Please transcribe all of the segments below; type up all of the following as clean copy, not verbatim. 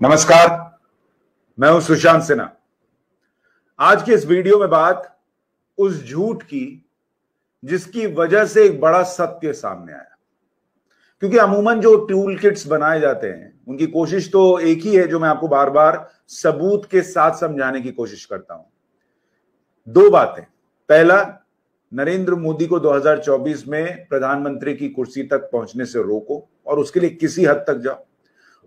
नमस्कार, मैं हूं सुशांत सिन्हा। आज की इस वीडियो में बात उस झूठ की जिसकी वजह से एक बड़ा सत्य सामने आया। क्योंकि अमूमन जो टूल किट्स बनाए जाते हैं उनकी कोशिश तो एक ही है, जो मैं आपको बार बार सबूत के साथ समझाने की कोशिश करता हूं। दो बातें। पहला, नरेंद्र मोदी को 2024 में प्रधानमंत्री की कुर्सी तक पहुंचने से रोको और उसके लिए किसी हद तक जाओ।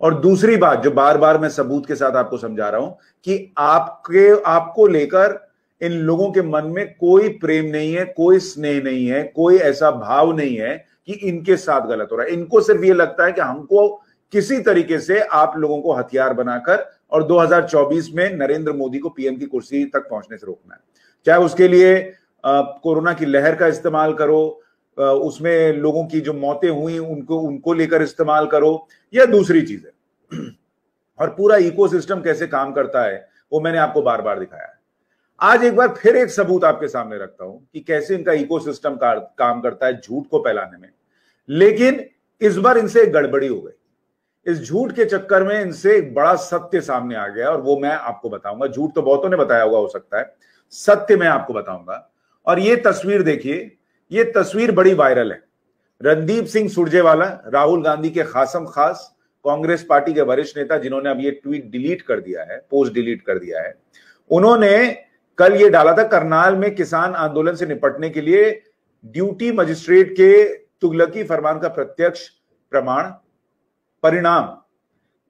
और दूसरी बात जो बार बार मैं सबूत के साथ आपको समझा रहा हूं कि आपको लेकर इन लोगों के मन में कोई प्रेम नहीं है, कोई स्नेह नहीं है, कोई ऐसा भाव नहीं है कि इनके साथ गलत हो रहा है। इनको सिर्फ ये लगता है कि हमको किसी तरीके से आप लोगों को हथियार बनाकर और 2024 में नरेंद्र मोदी को पीएम की कुर्सी तक पहुंचने से रोकना है। चाहे उसके लिए कोरोना की लहर का इस्तेमाल करो, उसमें लोगों की जो मौतें हुई उनको लेकर इस्तेमाल करो, या दूसरी चीज है। और पूरा इकोसिस्टम कैसे काम करता है वो मैंने आपको बार बार दिखाया है। आज एक बार फिर एक सबूत आपके सामने रखता हूं कि कैसे इनका इकोसिस्टम काम करता है झूठ को फैलाने में। लेकिन इस बार इनसे एक गड़बड़ी हो गई। इस झूठ के चक्कर में इनसे एक बड़ा सत्य सामने आ गया और वो मैं आपको बताऊंगा। झूठ तो बहुतों ने बताया होगा, हो सकता है, सत्य मैं आपको बताऊंगा। और ये तस्वीर देखिए, ये तस्वीर बड़ी वायरल है। रणदीप सिंह सुरजेवाला, राहुल गांधी के खासम खास, कांग्रेस पार्टी के वरिष्ठ नेता, जिन्होंने अब ये ट्वीट डिलीट कर दिया है, पोस्ट डिलीट कर दिया है, उन्होंने कल ये डाला था, करनाल में किसान आंदोलन से निपटने के लिए ड्यूटी मजिस्ट्रेट के तुगलकी फरमान का प्रत्यक्ष प्रमाण, परिणाम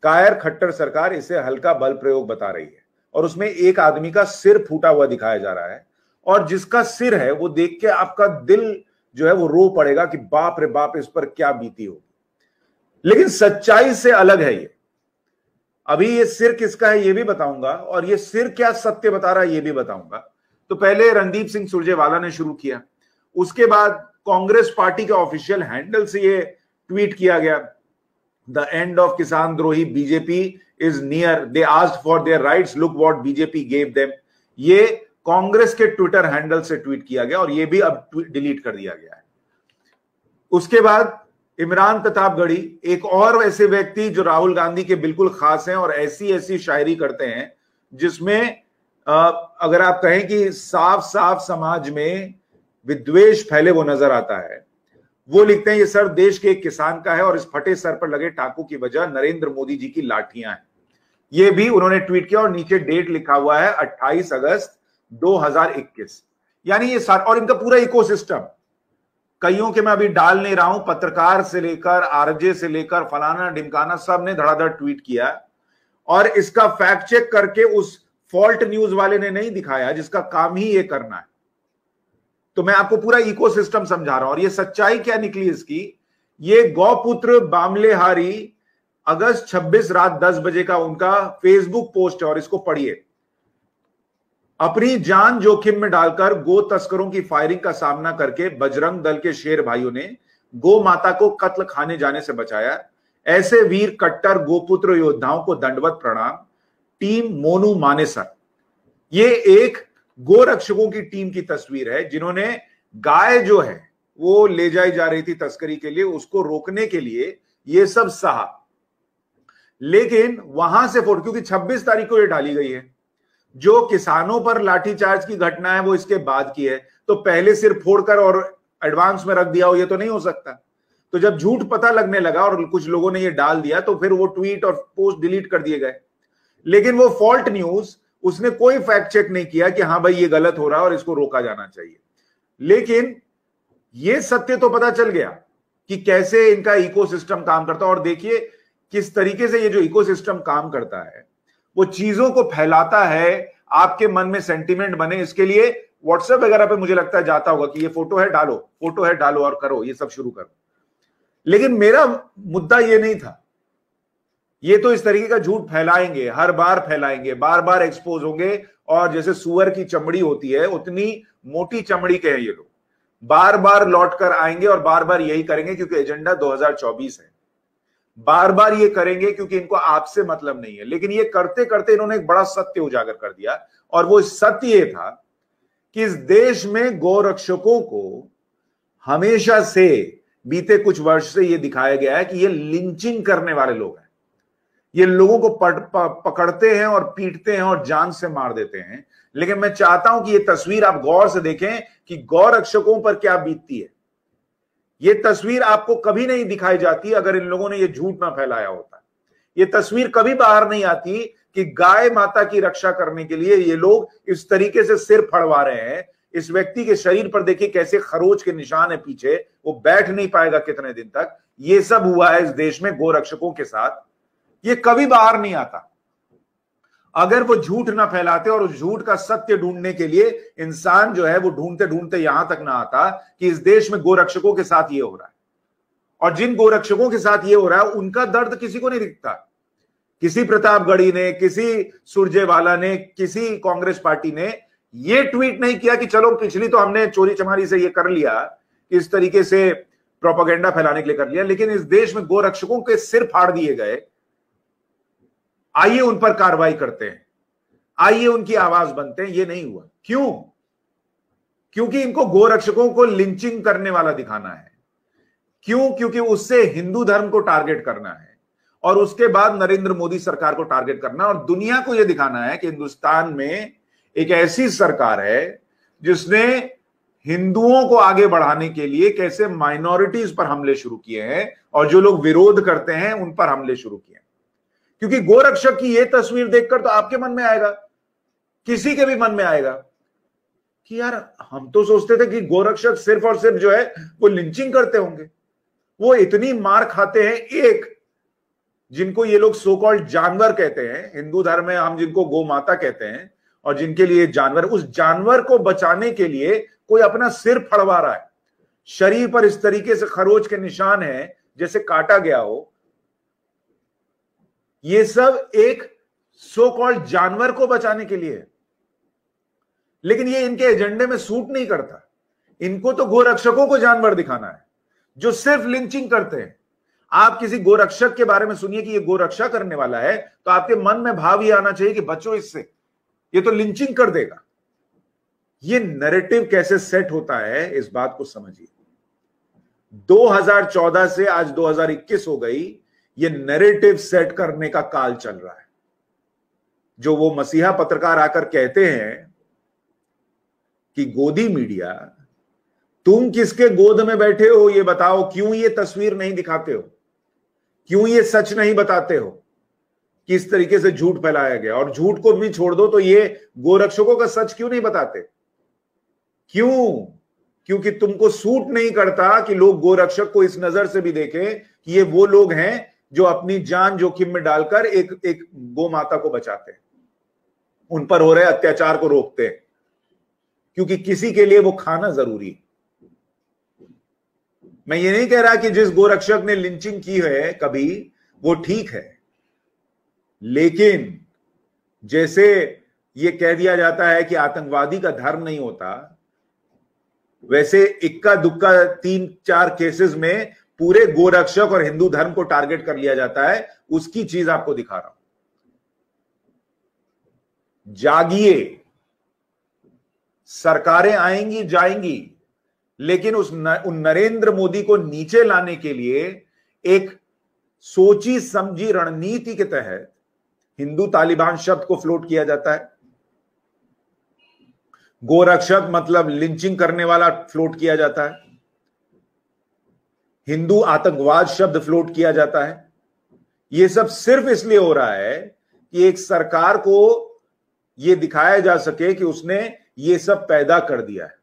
कायर खट्टर सरकार इसे हल्का बल प्रयोग बता रही है। और उसमें एक आदमी का सिर फूटा हुआ दिखाया जा रहा है और जिसका सिर है वो देख के आपका दिल जो है वो रो पड़ेगा कि बाप रे बाप, इस पर क्या बीती होगी। लेकिन सच्चाई से अलग है ये। अभी ये सिर किसका है ये भी बताऊंगा और ये सिर क्या सत्य बता रहा है ये भी बताऊंगा। तो पहले रणदीप सिंह सुरजेवाला ने शुरू किया, उसके बाद कांग्रेस पार्टी के ऑफिशियल हैंडल से ये ट्वीट किया गया, द एंड ऑफ किसान द्रोही BJP is near, they asked for their rights, look what BJP gave them. ये कांग्रेस के ट्विटर हैंडल से ट्वीट किया गया और ये भी अब डिलीट कर दिया गया है। उसके बाद इमरान प्रतापगढ़ी, एक और ऐसे व्यक्ति जो राहुल गांधी के बिल्कुल खास हैं और ऐसी ऐसी शायरी करते हैं जिसमें अगर आप कहें कि साफ साफ समाज में विद्वेष फैले वो नजर आता है। वो लिखते हैं, ये सर देश के एक किसान का है और इस फटे सर पर लगे टाकू की वजह नरेंद्र मोदी जी की लाठियां हैं। ये भी उन्होंने ट्वीट किया और नीचे डेट लिखा हुआ है 28 अगस्त 2021। यानी ये सारा, और इनका पूरा इकोसिस्टम, कईयों के मैं अभी डाल नहीं रहा हूं, पत्रकार से लेकर आरजे से लेकर फलाना ढिमकाना सब ने धड़ाधड़ ट्वीट किया। और इसका फैक्ट चेक करके उस फॉल्ट न्यूज वाले ने नहीं दिखाया जिसका काम ही ये करना है। तो मैं आपको पूरा इकोसिस्टम समझा रहा हूं। और ये सच्चाई क्या निकली इसकी, ये गौपुत्र बामलेहारी अगस्त 26 रात 10 बजे का उनका फेसबुक पोस्ट है और इसको पढ़िए। अपनी जान जोखिम में डालकर गो तस्करों की फायरिंग का सामना करके बजरंग दल के शेर भाइयों ने गो माता को कत्ल खाने जाने से बचाया। ऐसे वीर कट्टर गोपुत्र योद्धाओं को दंडवत प्रणाम। टीम मोनू मानेसर, ये एक गोरक्षकों की टीम की तस्वीर है जिन्होंने गाय जो है वो ले जाई जा रही थी तस्करी के लिए, उसको रोकने के लिए ये सब सहा। लेकिन वहां से फोटो, क्योंकि 26 तारीख को ये डाली गई है, जो किसानों पर लाठीचार्ज की घटना है वो इसके बाद की है, तो पहले सिर फोड़कर और एडवांस में रख दिया हो ये तो नहीं हो सकता। तो जब झूठ पता लगने लगा और कुछ लोगों ने ये डाल दिया तो फिर वो ट्वीट और पोस्ट डिलीट कर दिए गए। लेकिन वो फॉल्ट न्यूज, उसने कोई फैक्ट चेक नहीं किया कि हाँ भाई ये गलत हो रहा है और इसको रोका जाना चाहिए। लेकिन ये सत्य तो पता चल गया कि कैसे इनका इकोसिस्टम काम करता है। और देखिए किस तरीके से ये जो इकोसिस्टम काम करता है, वो चीजों को फैलाता है, आपके मन में सेंटीमेंट बने, इसके लिए व्हाट्सएप वगैरह पे मुझे लगता है जाता होगा कि ये फोटो है डालो, फोटो है डालो और करो, ये सब शुरू करो। लेकिन मेरा मुद्दा ये नहीं था। ये तो इस तरीके का झूठ फैलाएंगे, हर बार फैलाएंगे, बार बार एक्सपोज होंगे, और जैसे सुअर की चमड़ी होती है उतनी मोटी चमड़ी के हैं ये लोग, बार बार लौट कर आएंगे और बार बार यही करेंगे क्योंकि एजेंडा 2024 है। बार बार ये करेंगे क्योंकि इनको आपसे मतलब नहीं है। लेकिन ये करते करते इन्होंने एक बड़ा सत्य उजागर कर दिया, और वो सत्य ये था कि इस देश में गौरक्षकों को हमेशा से बीते कुछ वर्ष से ये दिखाया गया है कि ये लिंचिंग करने वाले लोग हैं। ये लोगों को पकड़ते हैं और पीटते हैं और जान से मार देते हैं। लेकिन मैं चाहता हूं कि ये तस्वीर आप गौर से देखें कि गौरक्षकों पर क्या बीतती है। ये तस्वीर आपको कभी नहीं दिखाई जाती अगर इन लोगों ने ये झूठ ना फैलाया होता। ये तस्वीर कभी बाहर नहीं आती कि गाय माता की रक्षा करने के लिए ये लोग इस तरीके से सिर फड़वा रहे हैं। इस व्यक्ति के शरीर पर देखिए कैसे खरोच के निशान है पीछे, वो बैठ नहीं पाएगा कितने दिन तक। ये सब हुआ है इस देश में गोरक्षकों के साथ। ये कभी बाहर नहीं आता अगर वो झूठ ना फैलाते और उस झूठ का सत्य ढूंढने के लिए इंसान जो है वो ढूंढते ढूंढते यहां तक ना आता कि इस देश में गोरक्षकों के साथ ये हो रहा है। और जिन गोरक्षकों के साथ ये हो रहा है उनका दर्द किसी को नहीं दिखता। किसी प्रतापगढ़ी ने, किसी सुरजेवाला ने, किसी कांग्रेस पार्टी ने ये ट्वीट नहीं किया कि चलो पिछली तो हमने चोरी चमारी से ये कर लिया, इस तरीके से प्रोपेगेंडा फैलाने के लिए कर लिया, लेकिन इस देश में गोरक्षकों के सिर फाड़ दिए गए, आइए उन पर कार्रवाई करते हैं, आइए उनकी आवाज बनते हैं। ये नहीं हुआ। क्यों? क्योंकि इनको गोरक्षकों को लिंचिंग करने वाला दिखाना है। क्यों? क्योंकि उससे हिंदू धर्म को टारगेट करना है और उसके बाद नरेंद्र मोदी सरकार को टारगेट करना और दुनिया को यह दिखाना है कि हिंदुस्तान में एक ऐसी सरकार है जिसने हिंदुओं को आगे बढ़ाने के लिए कैसे माइनॉरिटीज पर हमले शुरू किए हैं और जो लोग विरोध करते हैं उन पर हमले शुरू किए हैं। क्योंकि गोरक्षक की यह तस्वीर देखकर तो आपके मन में आएगा, किसी के भी मन में आएगा कि यार हम तो सोचते थे कि गोरक्षक सिर्फ और सिर्फ जो है वो लिंचिंग करते होंगे, वो इतनी मार खाते हैं। एक जिनको ये लोग सो कॉल्ड जानवर कहते हैं, हिंदू धर्म में हम जिनको गौ माता कहते हैं और जिनके लिए जानवर, उस जानवर को बचाने के लिए कोई अपना सिर फड़वा रहा है, शरीर पर इस तरीके से खरोच के निशान है जैसे काटा गया हो। ये सब एक सो कॉल्ड जानवर को बचाने के लिए है। लेकिन ये इनके एजेंडे में सूट नहीं करता। इनको तो गोरक्षकों को जानवर दिखाना है जो सिर्फ लिंचिंग करते हैं। आप किसी गोरक्षक के बारे में सुनिए कि ये गोरक्षा करने वाला है तो आपके मन में भाव ये आना चाहिए कि बचो इससे, ये तो लिंचिंग कर देगा। ये नैरेटिव कैसे सेट होता है इस बात को समझिए। 2014 से आज 2021 हो गई, ये नैरेटिव सेट करने का काल चल रहा है। जो वो मसीहा पत्रकार आकर कहते हैं कि गोदी मीडिया, तुम किसके गोद में बैठे हो ये बताओ, क्यों ये तस्वीर नहीं दिखाते हो, क्यों ये सच नहीं बताते हो, किस तरीके से झूठ फैलाया गया। और झूठ को भी छोड़ दो तो ये गोरक्षकों का सच क्यों नहीं बताते? क्यों? क्योंकि तुमको सूट नहीं करता कि लोग गोरक्षक को इस नजर से भी देखें कि ये वो लोग हैं जो अपनी जान जोखिम में डालकर एक गौ माता को बचाते हैं, उन पर हो रहे अत्याचार को रोकते हैं, क्योंकि किसी के लिए वो खाना जरूरी है। मैं ये नहीं कह रहा कि जिस गोरक्षक ने लिंचिंग की है कभी वो ठीक है, लेकिन जैसे ये कह दिया जाता है कि आतंकवादी का धर्म नहीं होता, वैसे इक्का दुक्का 3-4 केसेस में पूरे गोरक्षक और हिंदू धर्म को टारगेट कर लिया जाता है। उसकी चीज आपको दिखा रहा हूं। जागिए, सरकारें आएंगी जाएंगी, लेकिन उन नरेंद्र मोदी को नीचे लाने के लिए एक सोची समझी रणनीति के तहत हिंदू तालिबान शब्द को फ्लोट किया जाता है, गोरक्षक मतलब लिंचिंग करने वाला फ्लोट किया जाता है, हिंदू आतंकवाद शब्द फ्लोट किया जाता है। यह सब सिर्फ इसलिए हो रहा है कि एक सरकार को यह दिखाया जा सके कि उसने ये सब पैदा कर दिया है।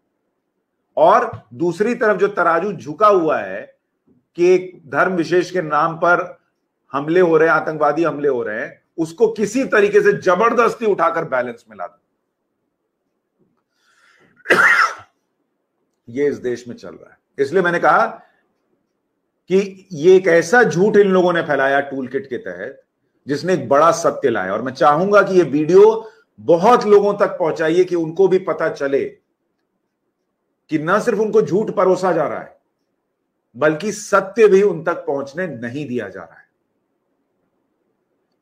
और दूसरी तरफ जो तराजू झुका हुआ है कि एक धर्म विशेष के नाम पर हमले हो रहे हैं, आतंकवादी हमले हो रहे हैं, उसको किसी तरीके से जबरदस्ती उठाकर बैलेंस में ला दो। ये इस देश में चल रहा है। इसलिए मैंने कहा कि ये एक ऐसा झूठ इन लोगों ने फैलाया टूल किट के तहत जिसने एक बड़ा सत्य लाया। और मैं चाहूंगा कि ये वीडियो बहुत लोगों तक पहुंचाइए कि उनको भी पता चले कि न सिर्फ उनको झूठ परोसा जा रहा है बल्कि सत्य भी उन तक पहुंचने नहीं दिया जा रहा है।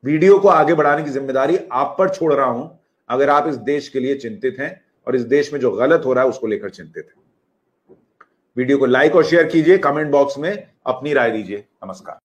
वीडियो को आगे बढ़ाने की जिम्मेदारी आप पर छोड़ रहा हूं, अगर आप इस देश के लिए चिंतित हैं और इस देश में जो गलत हो रहा है उसको लेकर चिंतित हैं। वीडियो को लाइक और शेयर कीजिए, कमेंट बॉक्स में अपनी राय दीजिए। नमस्कार।